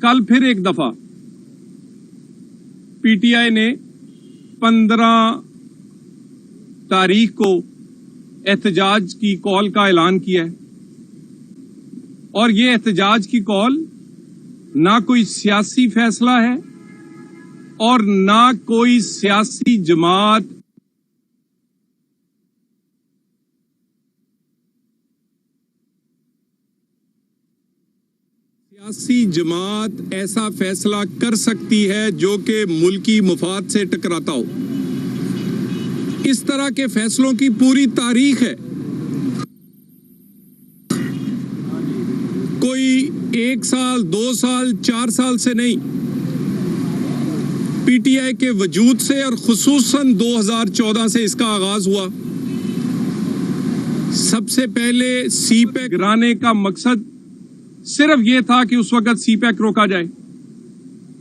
कल फिर एक दफा पीटीआई ने 15 तारीख को एहतजाज की कॉल का ऐलान किया है और ये एहतजाज की कॉल ना कोई सियासी फैसला है और ना कोई सियासी जमात ऐसा फैसला कर सकती है जो कि मुल्की मुफाद से टकराता हो। इस तरह के फैसलों की पूरी तारीख है। कोई 1 साल 2 साल 4 साल से नहीं, पीटीआई के वजूद से और खुसूसन 2014 से इसका आगाज हुआ। सबसे पहले सीपैक गिराने का मकसद सिर्फ ये था कि उस वक्त सीपैक रोका जाए।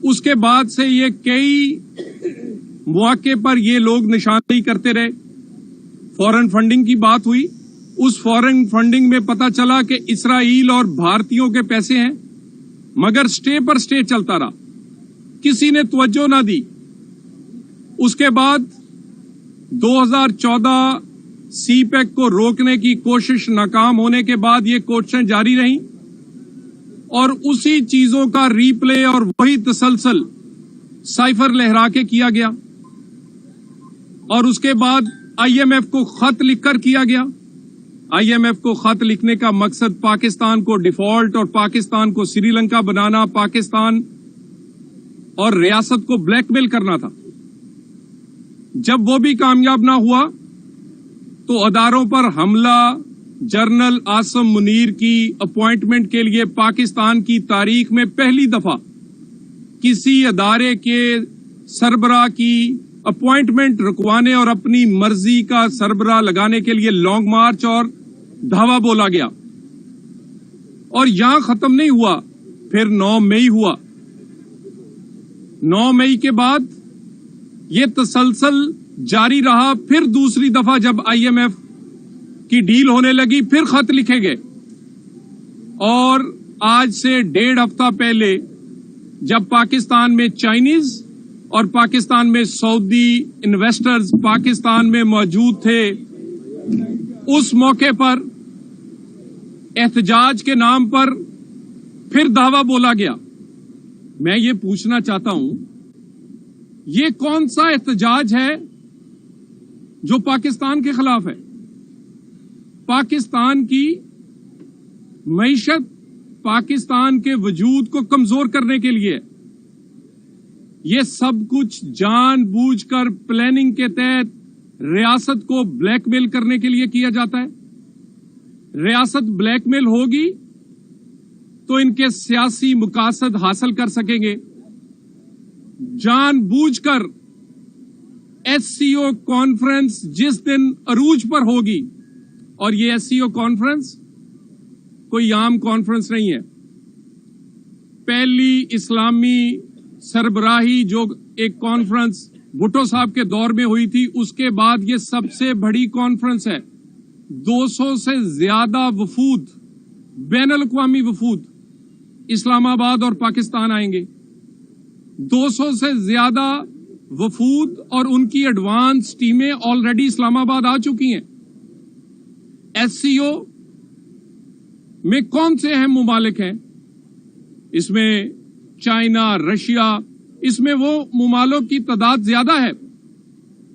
उसके बाद से ये कई मौके पर ये लोग निशानदेही करते रहे। फॉरेन फंडिंग की बात हुई, उस फॉरेन फंडिंग में पता चला कि इसराइल और भारतीयों के पैसे हैं, मगर स्टे पर स्टे चलता रहा, किसी ने तवज्जो ना दी। उसके बाद 2014 सीपैक को रोकने की कोशिश नाकाम होने के बाद ये कोशिशें जारी रहीं और उसी चीजों का रीप्ले और वही तसलसल साइफर लहरा के किया गया और उसके बाद आईएमएफ को खत लिखकर किया गया। आईएमएफ को खत लिखने का मकसद पाकिस्तान को डिफॉल्ट और पाकिस्तान को श्रीलंका बनाना, पाकिस्तान और रियासत को ब्लैकमेल करना था। जब वो भी कामयाब ना हुआ तो अदारों पर हमला, जनरल आसम मुनीर की अपॉइंटमेंट के लिए पाकिस्तान की तारीख में पहली दफा किसी अदारे के सरबराह की अपॉइंटमेंट रुकवाने और अपनी मर्जी का सरबराह लगाने के लिए लॉन्ग मार्च और धावा बोला गया। और यहां खत्म नहीं हुआ, फिर 9 मई हुआ। 9 मई के बाद यह तसलसल जारी रहा। फिर दूसरी दफा जब आईएमएफ की डील होने लगी, फिर खत लिखे गए और आज से 1.5 हफ्ता पहले जब पाकिस्तान में चाइनीज और पाकिस्तान में सऊदी इन्वेस्टर्स पाकिस्तान में मौजूद थे, उस मौके पर एहतजाज के नाम पर फिर दावा बोला गया। मैं ये पूछना चाहता हूं, ये कौन सा एहतजाज है जो पाकिस्तान के खिलाफ है? पाकिस्तान की मईशत, पाकिस्तान के वजूद को कमजोर करने के लिए ये सब कुछ जानबूझकर प्लानिंग के तहत रियासत को ब्लैकमेल करने के लिए किया जाता है। रियासत ब्लैकमेल होगी तो इनके सियासी मकासद हासिल कर सकेंगे। जानबूझकर एससीओ कॉन्फ्रेंस जिस दिन अरूज पर होगी, और ये एससीओ कॉन्फ्रेंस कोई आम कॉन्फ्रेंस नहीं है, पहली इस्लामी सरबराही जो एक कॉन्फ्रेंस भुट्टो साहब के दौर में हुई थी, उसके बाद ये सबसे बड़ी कॉन्फ्रेंस है। 200 से ज्यादा वफूद, बैनुल अक़वामी वफूद इस्लामाबाद और पाकिस्तान आएंगे। 200 से ज्यादा वफूद और उनकी एडवांस टीमें ऑलरेडी इस्लामाबाद आ चुकी हैं। एससीओ में कौन से अहम मुमालिक हैं? इसमें चाइना, रशिया, इसमें वो मुमालिक की तादाद ज्यादा है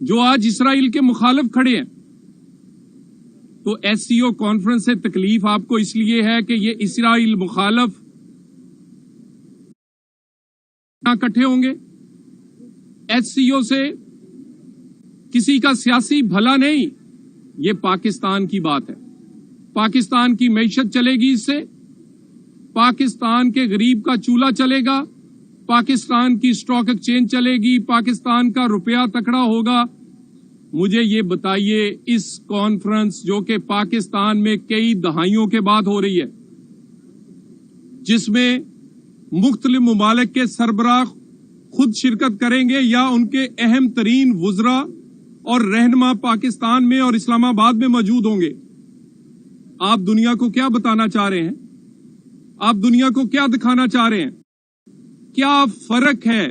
जो आज इसराइल के मुखालिफ खड़े हैं। तो एससीओ कॉन्फ्रेंस से तकलीफ आपको इसलिए है कि ये इसराइल मुखालिफ इकट्ठे होंगे। एससीओ से किसी का सियासी भला नहीं, ये पाकिस्तान की बात है। पाकिस्तान की मईशत चलेगी इससे, पाकिस्तान के गरीब का चूल्हा चलेगा, पाकिस्तान की स्टॉक एक्सचेंज चलेगी, पाकिस्तान का रुपया तकड़ा होगा। मुझे ये बताइए, इस कॉन्फ्रेंस जो कि पाकिस्तान में कई दहाइयों के बाद हो रही है, जिसमें मुख्तलिफ मुमालिक के सरबराह खुद शिरकत करेंगे या उनके अहम तरीन वुज़रा और रहनुमा पाकिस्तान में और इस्लामाबाद में मौजूद होंगे, आप दुनिया को क्या बताना चाह रहे हैं? आप दुनिया को क्या दिखाना चाह रहे हैं? क्या फर्क है?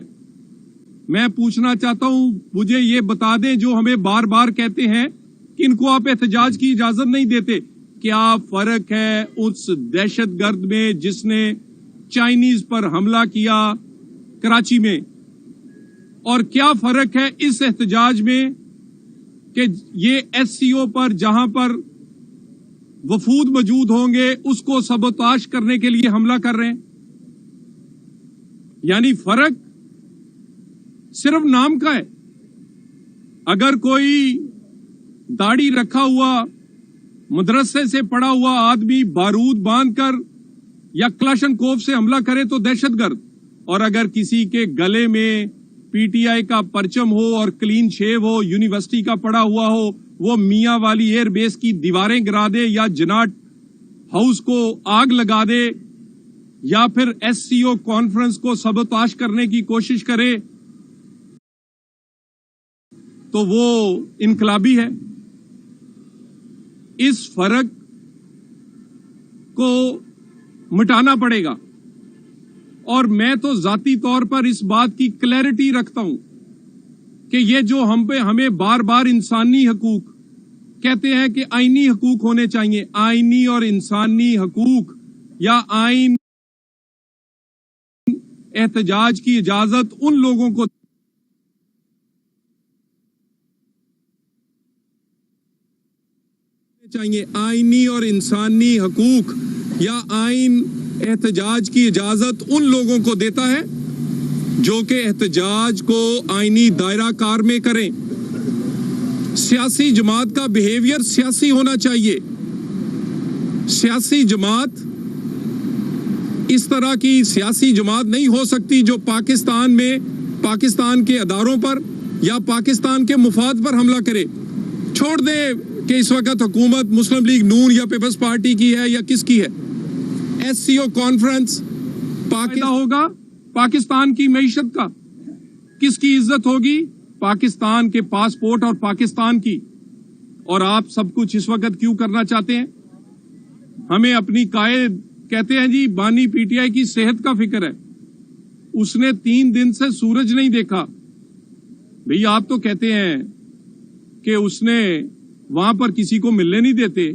मैं पूछना चाहता हूं, मुझे ये बता दें जो हमें बार बार कहते हैं कि इनको आप एहतजाज की इजाजत नहीं देते, क्या फर्क है उस दहशतगर्द में जिसने चाइनीज पर हमला किया कराची में, और क्या फर्क है इस एहतजाज में कि ये एससीओ पर जहां पर वफूद मौजूद होंगे उसको सबोताश करने के लिए हमला कर रहे हैं? यानी फर्क सिर्फ नाम का है। अगर कोई दाढ़ी रखा हुआ मदरसे से पड़ा हुआ आदमी बारूद बांधकर या क्लाशनकोफ से हमला करे तो दहशतगर्द, और अगर किसी के गले में पीटीआई का परचम हो और क्लीन शेव हो, यूनिवर्सिटी का पड़ा हुआ हो, वो मियां वाली एयर बेस की दीवारें गिरा दे या जनाट हाउस को आग लगा दे या फिर एससीओ कॉन्फ्रेंस को सबोताश करने की कोशिश करे, तो वो इनकलाबी है। इस फर्क को मिटाना पड़ेगा। और मैं तो जाती तौर पर इस बात की क्लैरिटी रखता हूं कि ये जो हमें बार बार इंसानी हकूक कहते हैं कि आईनी हकूक होने चाहिए, आईनी और इंसानी हकूक या आइन एहतजाज की इजाजत उन लोगों को चाहिए, आईनी और इंसानी हकूक या आइन एहतजाज की इजाजत उन लोगों को देता है जो कि एहतजाज को आईनी दायरा कार में करें। सियासी जमात का बिहेवियर सियासी होना चाहिए। सियासी जमात इस तरह की सियासी जमात नहीं हो सकती जो पाकिस्तान में पाकिस्तान के अदारों पर या पाकिस्तान के मुफाद पर हमला करे। छोड़ दे कि इस वक्त हुकूमत मुस्लिम लीग नून या पीपल्स पार्टी की है या किसकी है। एससीओ कॉन्फ्रेंस फायदा होगा पाकिस्तान की मईशत का, किसकी इज्जत होगी? पाकिस्तान के पासपोर्ट और पाकिस्तान की। और आप सब कुछ इस वक्त क्यों करना चाहते हैं? हमें अपनी कायद कहते हैं जी बानी पीटीआई की सेहत का फिक्र है, उसने 3 दिन से सूरज नहीं देखा। भैया आप तो कहते हैं कि उसने वहां पर किसी को मिलने नहीं देते,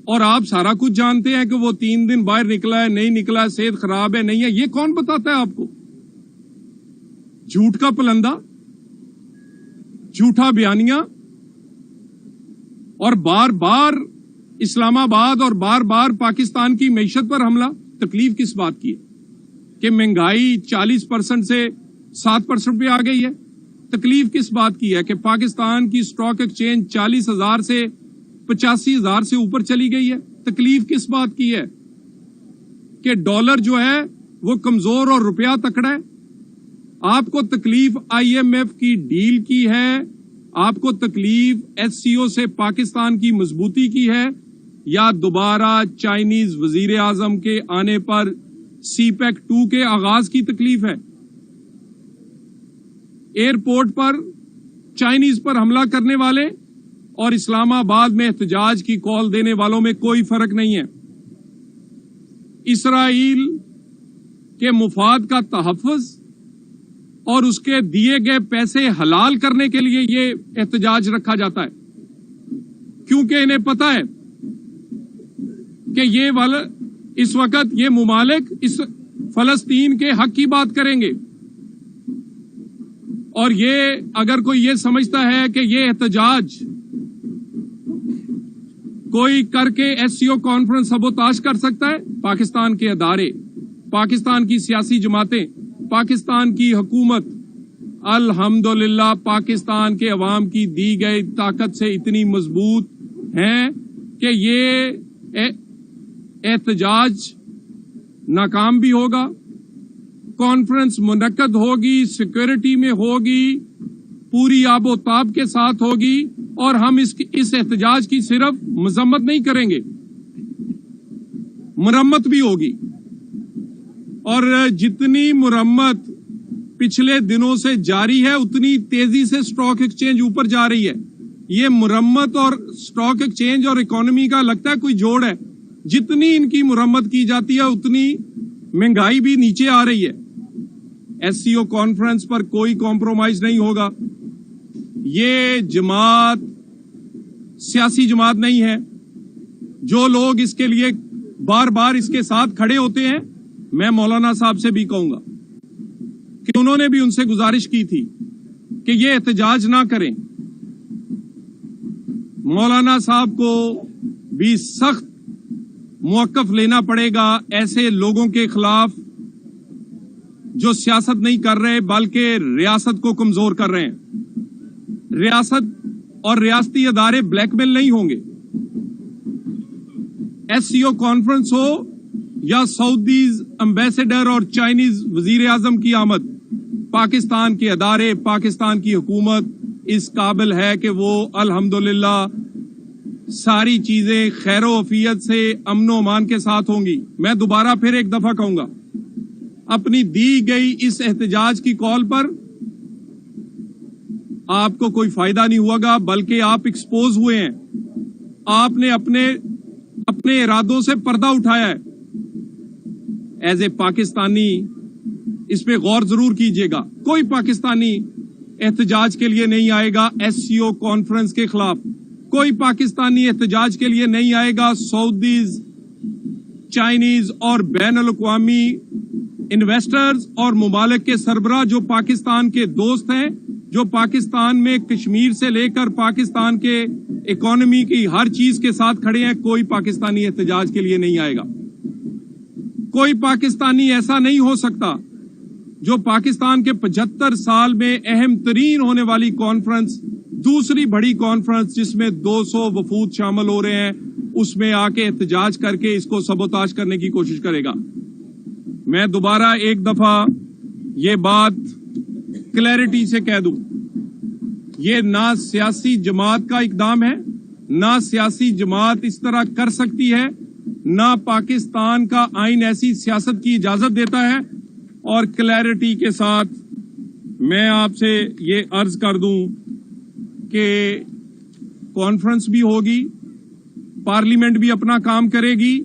और आप सारा कुछ जानते हैं कि वो 3 दिन बाहर निकला है, नहीं निकला है, सेहत खराब है, नहीं है। ये कौन बताता है आपको? झूठ का पलंदा, झूठा बयानिया, और बार बार इस्लामाबाद और बार बार पाकिस्तान की मईशत पर हमला। तकलीफ किस बात की है कि महंगाई 40% से 7% पे आ गई है? तकलीफ किस बात की है कि पाकिस्तान की स्टॉक एक्सचेंज 40,000 से 85,000 से ऊपर चली गई है? तकलीफ किस बात की है कि डॉलर जो है वो कमजोर और रुपया तकड़ा है? आपको तकलीफ आईएमएफ की डील की है, आपको तकलीफ एससीओ से पाकिस्तान की मजबूती की है, या दोबारा चाइनीज वजीर आजम के आने पर सीपैक 2 के आगाज की तकलीफ है? एयरपोर्ट पर चाइनीज पर हमला करने वाले और इस्लामाबाद में एहतजाज की कॉल देने वालों में कोई फर्क नहीं है। इसराइल के मुफाद का तहफ़्फ़ुज़ और उसके दिए गए पैसे हलाल करने के लिए ये एहतजाज रखा जाता है, क्योंकि इन्हें पता है कि ये वाला इस वक्त ये मुमालिक इस फलस्तीन के हक की बात करेंगे, और ये अगर कोई ये समझता है कि ये एहतजाज कोई करके एससीओ कॉन्फ्रेंस सबोताश कर सकता है, पाकिस्तान के अदारे, पाकिस्तान की सियासी जमातें, पाकिस्तान की हुकूमत अल्हम्दुलिल्लाह पाकिस्तान के अवाम की दी गई ताकत से इतनी मजबूत हैं कि ये एहतजाज नाकाम भी होगा, कॉन्फ्रेंस मुनक्कद होगी, सिक्योरिटी में होगी, पूरी आबोताब के साथ होगी, और हम इस एहतजाज की सिर्फ मजम्मत नहीं करेंगे, मुरम्मत भी होगी। और जितनी मुरम्मत पिछले दिनों से जारी है उतनी तेजी से स्टॉक एक्सचेंज ऊपर जा रही है। ये मुरम्मत और स्टॉक एक्सचेंज और इकोनॉमी का लगता है कोई जोड़ है। जितनी इनकी मुरम्मत की जाती है उतनी महंगाई भी नीचे आ रही है। एससीओ कॉन्फ्रेंस पर कोई कॉम्प्रोमाइज नहीं होगा। ये जमात सियासी जमात नहीं है। जो लोग इसके लिए बार बार इसके साथ खड़े होते हैं, मैं मौलाना साहब से भी कहूंगा कि उन्होंने भी उनसे गुजारिश की थी कि ये एहतजाज ना करें। मौलाना साहब को भी सख्त मौक़िफ़ लेना पड़ेगा ऐसे लोगों के खिलाफ जो सियासत नहीं कर रहे बल्कि रियासत को कमजोर कर रहे हैं। रियासत और रियासती अदारे ब्लैकमेल नहीं होंगे। एससीओ कॉन्फ्रेंस हो या सऊदी एम्बेसडर और चाइनीज वजीर आजम की आमद, पाकिस्तान के अदारे, पाकिस्तान की हुकूमत इस काबिल है कि वो अल्हम्दुलिल्लाह सारी चीजें खैरो अफियत से अमनो अमान के साथ होंगी। मैं दोबारा फिर एक दफा कहूंगा, अपनी दी गई इस एहतजाज की कॉल पर आपको कोई फायदा नहीं हुआ, बल्कि आप एक्सपोज हुए हैं। आपने अपने इरादों से पर्दा उठाया है। एज ए पाकिस्तानी इस पे गौर जरूर कीजिएगा। कोई पाकिस्तानी एहतजाज के लिए नहीं आएगा एससीओ कॉन्फ्रेंस के खिलाफ। कोई पाकिस्तानी एहतजाज के लिए नहीं आएगा सऊदीज, चाइनीज और बैन अल-अक़वामी इन्वेस्टर्स और मुमालिक के सरबराह जो पाकिस्तान के दोस्त हैं, जो पाकिस्तान में कश्मीर से लेकर पाकिस्तान के इकोनॉमी की हर चीज के साथ खड़े हैं। कोई पाकिस्तानी एहतजाज के लिए नहीं आएगा। कोई पाकिस्तानी ऐसा नहीं हो सकता जो पाकिस्तान के 75 साल में अहम तरीन होने वाली कॉन्फ्रेंस, दूसरी बड़ी कॉन्फ्रेंस जिसमें 200 वफूद शामिल हो रहे हैं, उसमें आके एहतजाज करके इसको सबोताज करने की कोशिश करेगा। मैं दोबारा एक दफा ये बात क्लैरिटी से कह दूं, ये ना सियासी जमात का इकदाम है, ना सियासी जमात इस तरह कर सकती है, ना पाकिस्तान का आइन ऐसी सियासत की इजाजत देता है। और क्लैरिटी के साथ मैं आपसे ये अर्ज कर दूं कि कॉन्फ्रेंस भी होगी, पार्लियामेंट भी अपना काम करेगी,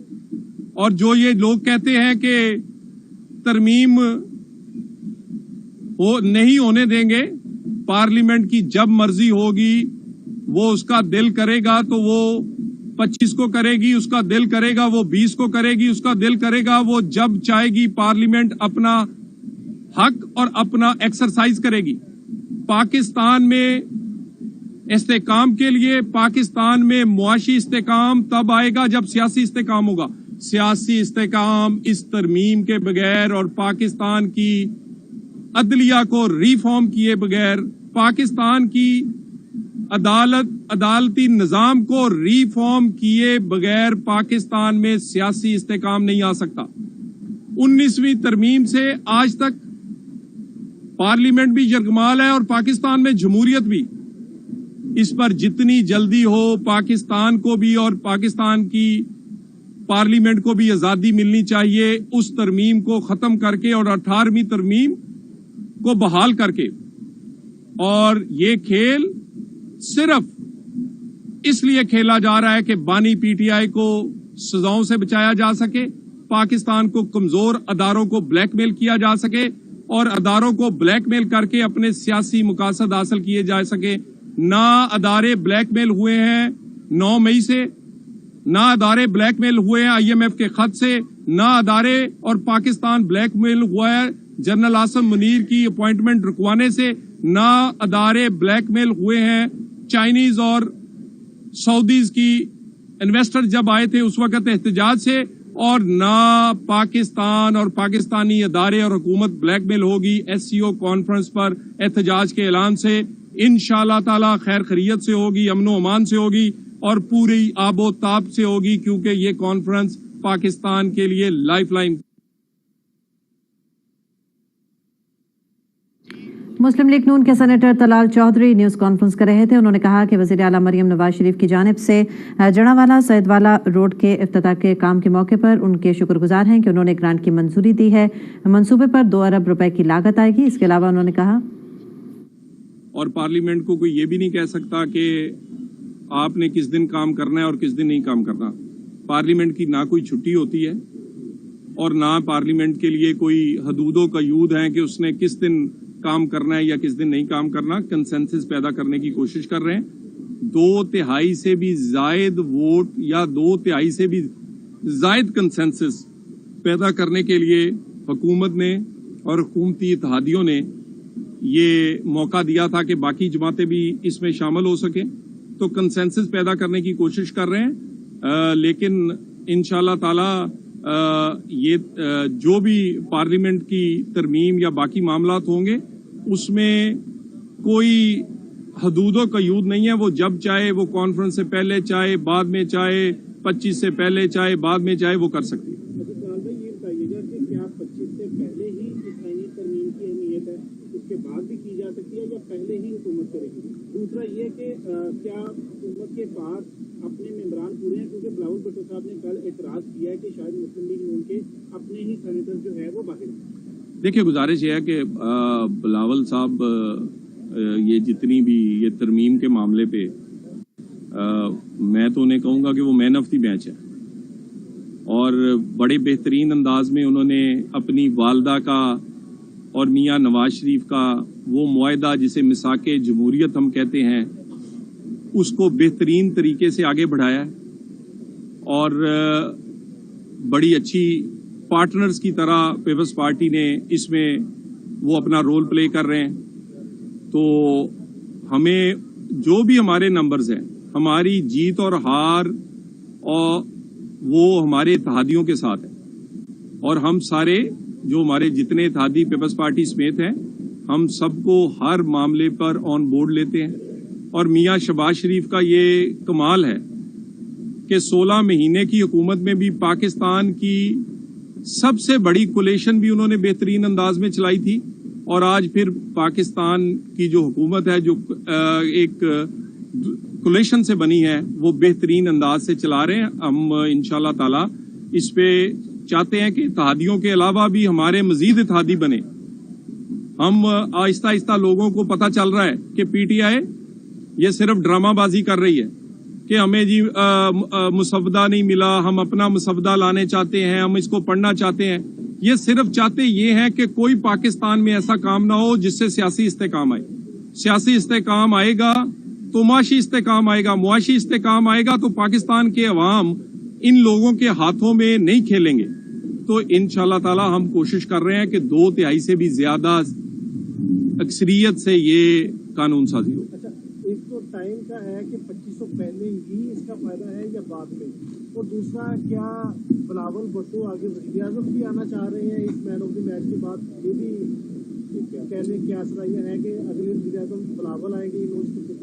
और जो ये लोग कहते हैं कि तरमीम वो नहीं होने देंगे, पार्लियामेंट की जब मर्जी होगी वो उसका दिल करेगा तो वो 25 को करेगी, उसका दिल करेगा वो 20 को करेगी, उसका दिल करेगा वो जब चाहेगी पार्लियामेंट अपना हक और अपना एक्सरसाइज करेगी। पाकिस्तान में इस्तेकाम के लिए, पाकिस्तान में मुआशी इस्तेकाम तब आएगा जब सियासी इस्तेकाम होगा। सियासी इस्तेकाम इस तरमीम के बगैर और पाकिस्तान की अदलिया को रिफॉर्म किए बगैर, पाकिस्तान की अदालती निजाम को रिफॉर्म किए बगैर पाकिस्तान में सियासी इस्तेकाम नहीं आ सकता। 19वीं तरमीम से आज तक पार्लियामेंट भी यरगमाल है और पाकिस्तान में जमहूरियत भी। इस पर जितनी जल्दी हो पाकिस्तान को भी और पाकिस्तान की पार्लियामेंट को भी आजादी मिलनी चाहिए, उस तरमीम को खत्म करके और 18वीं तरमीम को बहाल करके। और ये खेल सिर्फ इसलिए खेला जा रहा है कि बानी पीटीआई को सजाओं से बचाया जा सके, पाकिस्तान को कमजोर अदारों को ब्लैकमेल किया जा सके और अदारों को ब्लैकमेल करके अपने सियासी मकासद हासिल किए जा सके। ना अदारे ब्लैकमेल हुए हैं 9 मई से, ना अदारे ब्लैकमेल हुए हैं IMF के खत से, ना अदारे और पाकिस्तान ब्लैकमेल हुआ है जनरल आसिम मुनीर की अपॉइंटमेंट रुकवाने से, ना अदारे ब्लैकमेल हुए हैं चाइनीज और सऊदीज की इन्वेस्टर जब आए थे उस वक्त एहतजाज से, और ना पाकिस्तान और पाकिस्तानी अदारे और हुकूमत ब्लैकमेल होगी एससीओ कॉन्फ्रेंस पर एहतजाज के ऐलान से। इंशाअल्लाह ताला खैर खैरियत से होगी, अमनो अमान से होगी और पूरी आबो ताब से होगी, क्योंकि ये कॉन्फ्रेंस पाकिस्तान के लिए लाइफलाइन। मुस्लिम लीग नून के senator Talal Chaudhry news conference कर रहे थे। उन्होंने कहा कि वज़ीर आला मरियम नवाज शरीफ की जानिब से जड़ावाला सैयदवाला रोड के इफ्तिताह के काम के मौके पर उनके शुक्रगुजार हैं कि उन्होंने ग्रांट की मंजूरी दी है। मंसूबे पर 2 अरब रुपए की लागत आएगी। इसके अलावा उन्होंने कहा, और पार्लियामेंट को कोई ये भी नहीं कह सकता कि आपने किस दिन काम करना है और किस दिन नहीं काम करना। पार्लियामेंट की ना कोई छुट्टी होती है, اور نہ پارلیمنٹ کے لیے کوئی حدود و قیود ہیں کہ اس نے کس دن کام کرنا ہے یا کس دن نہیں کام کرنا. کنسنسس پیدا کرنے کی کوشش کر رہے ہیں. 2/3 سے بھی زائد ووٹ یا 2/3 سے بھی زائد کنسنسس پیدا کرنے کے لیے حکومت نے اور حکومتی اتحادیوں نے یہ موقع دیا تھا کہ باقی جماعتیں بھی اس میں شامل ہو سکیں. تو کنسنسس پیدا کرنے کی کوشش کر رہے ہیں. لیکن انشاءاللہ تعالی یہ جو بھی پارلیمنٹ کی ترمیم یا باقی معاملات ہوں گے اس میں کوئی حدود و قیود نہیں ہے. وہ جب چاہے وہ کانفرنس سے پہلے چاہے بعد میں چاہے 25 سے پہلے چاہے بعد میں چاہے وہ کر سکتی ہے. یہ بتائیے گا کہ کیا 25 سے پہلے ہی اس آئینی ترمیم کی اہمیت ہے, اس کے بعد بھی کی جا سکتی ہے یا پہلے ہی حکومت کرے گی؟ دوسرا یہ کہ کیا حکومت کے پاس اپنے ممبران پورے ہیں, کیونکہ بلاول بھٹو صاحب نے کل اعتراض کیا ہے کہ شاید مسلم لیگ نون کے اپنے ہی سینیٹر جو ہے وہ باہر ہیں. دیکھیے گزارش یہ ہے کہ بلاول صاحب یہ جتنی بھی یہ ترمیم کے معاملے پہ میں تو انہیں کہوں گا کہ وہ مین آف دی میچ ہے, اور بڑے بہترین انداز میں انہوں نے اپنی والدہ کا اور میاں نواز شریف کا وہ معاہدہ جسے میثاق جمہوریت ہم کہتے ہیں اس کو بہترین طریقے سے آگے بڑھایا ہے, اور بڑی اچھی پارٹنرز کی طرح پیپلز پارٹی نے اس میں وہ اپنا رول پلے کر رہے ہیں. تو ہمیں جو بھی ہمارے نمبرز ہیں, ہماری جیت اور ہار اور وہ ہمارے اتحادیوں کے ساتھ ہے, اور ہم سارے جو ہمارے جتنے اتحادی پیپلز پارٹی سمیت ہیں ہم سب کو ہر معاملے پر آن بورڈ لیتے ہیں. اور میاں شہباز شریف کا یہ کمال ہے کہ 16 مہینے کی حکومت میں بھی پاکستان کی سب سے بڑی کولیشن بھی انہوں نے بہترین انداز میں چلائی تھی, اور آج پھر پاکستان کی جو حکومت ہے جو ایک کولیشن سے بنی ہے وہ بہترین انداز سے چلا رہے ہیں. ہم انشاءاللہ تعالی اس پہ چاہتے ہیں کہ اتحادیوں کے علاوہ بھی ہمارے مزید اتحادی بنے. ہم آہستہ آہستہ لوگوں کو پتہ چل رہا ہے کہ پی ٹی آئی یہ صرف ڈرامہ بازی کر رہی ہے کہ ہمیں جی مسودہ نہیں ملا, ہم اپنا مسودہ لانے چاہتے ہیں, ہم اس کو پڑھنا چاہتے ہیں. یہ صرف چاہتے یہ ہیں کہ کوئی پاکستان میں ایسا کام نہ ہو جس سے سیاسی استحکام آئے. سیاسی استحکام آئے گا تو معاشی استحکام آئے گا, معاشی استحکام آئے گا تو پاکستان کے عوام ان لوگوں کے ہاتھوں میں نہیں کھیلیں گے. تو انشاءاللہ تعالی ہم کوشش کر رہے ہیں کہ 2/3 سے بھی زیادہ اکثریت سے یہ قانون سازی ہو. اچھا, ایک تو ٹائم کا ہے کہ 25 سے پہلے ہی اس کا فائدہ ہے یا بعد میں, اور دوسرا کیا بلاول بھٹو آگے وزیر اعظم بھی آنا چاہ رہے ہیں اس مین آف دی میچ کے بعد؟ یہ بھی کہنے کی صلاحیت ہے کہ اگلے وزیر اعظم بلاول آئیں گے,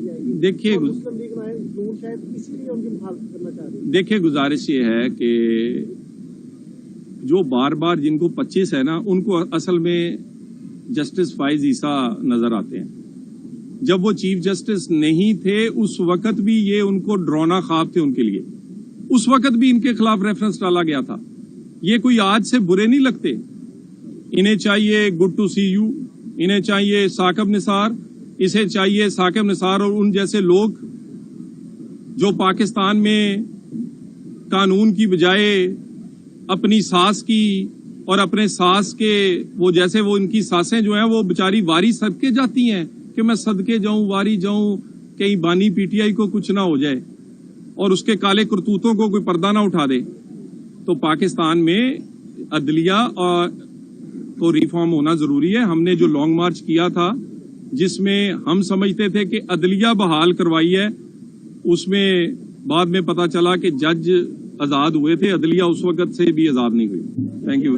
آئے گی. دیکھیے مسلم لیگ نون شاید اسی لیے ان کی مخالفت کرنا چاہ رہی ہے. دیکھیے گزارش یہ ہے کہ جو بار بار جن کو 25 ہے نا ان کو اصل میں جسٹس فائز عیسیٰ نظر آتے ہیں. جب وہ چیف جسٹس نہیں تھے اس وقت بھی یہ ان کو ڈرونا خواب تھے ان کے لیے, اس وقت بھی ان کے خلاف ریفرنس ڈالا گیا تھا. یہ کوئی آج سے برے نہیں لگتے, انہیں چاہیے گڈ ٹو سی یو, انہیں چاہیے ثاقب نثار, اسے چاہیے ثاقب نثار اور ان جیسے لوگ جو پاکستان میں قانون کی بجائے اپنی ساس کی اور اپنے ساس کے وہ جیسے وہ ان کی ساسیں جو ہیں وہ بیچاری واری صدقے جاتی ہیں کہ میں صدقے جاؤں واری جاؤں کہیں بانی پی ٹی آئی کو کچھ نہ ہو جائے اور اس کے کالے کرتوتوں کو کوئی پردہ نہ اٹھا دے. تو پاکستان میں عدلیہ کو ریفارم ہونا ضروری ہے. ہم نے جو لانگ مارچ کیا تھا جس میں ہم سمجھتے تھے کہ عدلیہ بحال کروائی ہے, اس میں بعد میں پتا چلا کہ جج آزاد ہوئے تھے, عدلیہ اس وقت سے بھی آزاد نہیں ہوئی. Thank you.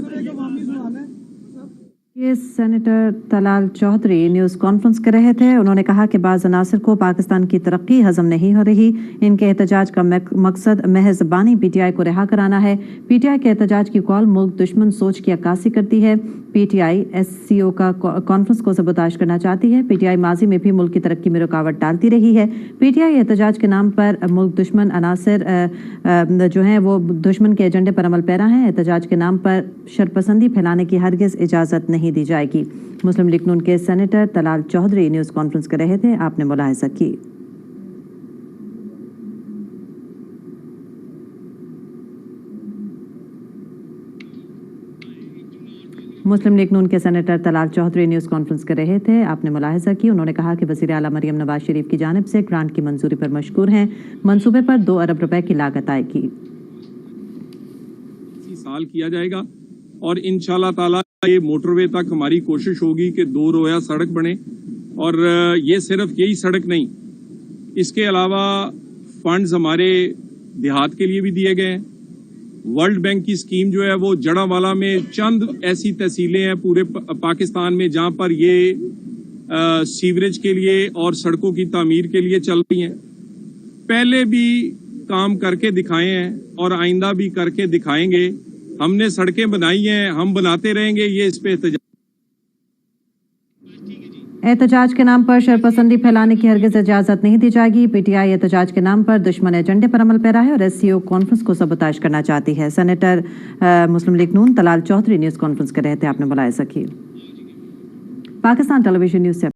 یہ senator Talal Chaudhry news conference کر رہے تھے. انہوں نے کہا کہ بعض عناصر کو پاکستان کی ترقی ہضم نہیں ہو رہی. ان کے احتجاج کا مقصد محض بانی پی ٹی آئی کو رہا کرانا ہے. پی ٹی آئی کے احتجاج کی کال ملک دشمن سوچ کی عکاسی کرتی ہے. P T I S C او کا کانفرنس کو سبوتاژ کرنا چاہتی ہے. پی ٹی آئی ماضی میں بھی ملک کی ترقی میں رکاوٹ ڈالتی رہی ہے. پی ٹی آئی احتجاج کے نام پر ملک دشمن عناصر جو ہیں وہ دشمن کے ایجنڈے پر عمل پیرا ہیں. احتجاج کے نام پر شرپسندی پھیلانے کی ہرگز اجازت نہیں دی جائے گی. مسلم لیگ نون کے senator Talal Chaudhry news conference کر رہے تھے. آپ نے ملاحظہ کی. مسلم لیگ نون کے senator Talal Chaudhry news conference کر رہے تھے. آپ نے ملاحظہ کی, انہوں نے کہا کہ وزیر اعلیٰ مریم نواز شریف کی جانب سے گرانٹ کی منظوری پر مشکور ہیں. منصوبے پر 2 ارب روپے کی لاگت آئے گی. سال کیا جائے گا اور انشاءاللہ تعالیٰ یہ موٹر وے تک ہماری کوشش ہوگی کہ 2 رویا سڑک بنے. اور یہ صرف یہی سڑک نہیں, اس کے علاوہ فنڈز ہمارے دیہات کے لیے بھی دیے گئے ہیں. ورلڈ بینک کی اسکیم جو ہے وہ جڑا والا میں چند ایسی تحصیلیں ہیں پورے پاکستان میں جہاں پر یہ سیوریج کے لیے اور سڑکوں کی تعمیر کے لیے چل رہی ہیں. پہلے بھی کام کر کے دکھائے ہیں اور آئندہ بھی کر کے دکھائیں گے. ہم نے سڑکیں بنائی ہیں, ہم بناتے رہیں گے. یہ اس پہ احتجاج کے نام پر شرپسندی پھیلانے کی ہرگز اجازت نہیں دی جائے گی. پی ٹی آئی احتجاج کے نام پر دشمن ایجنڈے پر عمل پیرا ہے اور ایس سی او کانفرنس کو سبوتاژ کرنا چاہتی ہے. سینیٹر مسلم لیگ نون طلال چودھری نیوز کانفرنس کر رہے تھے. آپ نے ملاحظہ کی. پاکستان ٹیلی ویژن نیوز سے